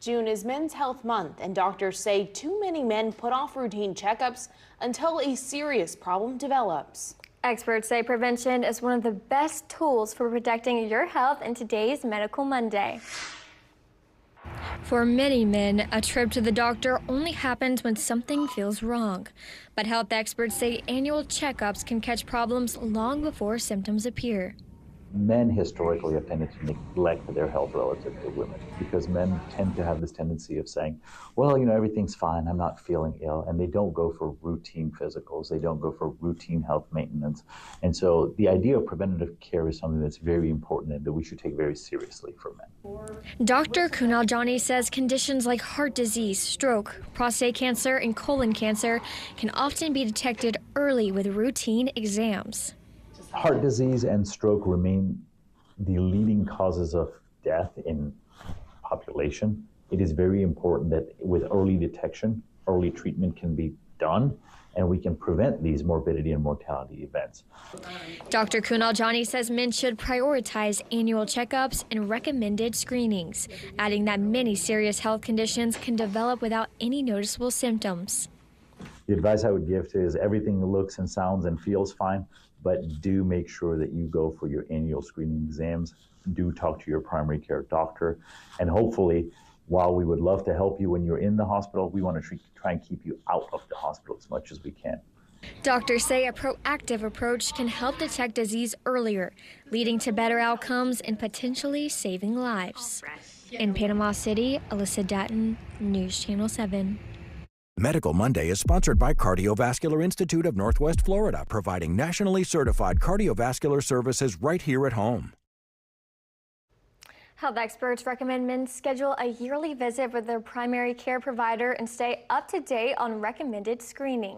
June is Men's Health Month, and doctors say too many men put off routine checkups until a serious problem develops. Experts say prevention is one of the best tools for protecting your health in today's Medical Monday. For many men, a trip to the doctor only happens when something feels wrong. But health experts say annual checkups can catch problems long before symptoms appear. Men historically have tended to neglect their health relative to women because men tend to have this tendency of saying, well, everything's fine, I'm not feeling ill, and they don't go for routine physicals, they don't go for routine health maintenance. And so the idea of preventative care is something that's very important and that we should take very seriously for men. Dr. Kunal Jani says conditions like heart disease, stroke, prostate cancer, and colon cancer can often be detected early with routine exams. Heart disease and stroke remain the leading causes of death in population. It is very important that with early detection, early treatment can be done, and we can prevent these morbidity and mortality events. Dr. Kunal Jani says men should prioritize annual checkups and recommended screenings, adding that many serious health conditions can develop without any noticeable symptoms. The advice I would give to is everything looks and sounds and feels fine, but do make sure that you go for your annual screening exams. Do talk to your primary care doctor, and hopefully, while we would love to help you when you're in the hospital, we want to try and keep you out of the hospital as much as we can. Doctors say a proactive approach can help detect disease earlier, leading to better outcomes and potentially saving lives. In Panama City, Alyssa Datton, News Channel 7. Medical Monday is sponsored by Cardiovascular Institute of Northwest Florida, providing nationally certified cardiovascular services right here at home. Health experts recommend men schedule a yearly visit with their primary care provider and stay up to date on recommended screening.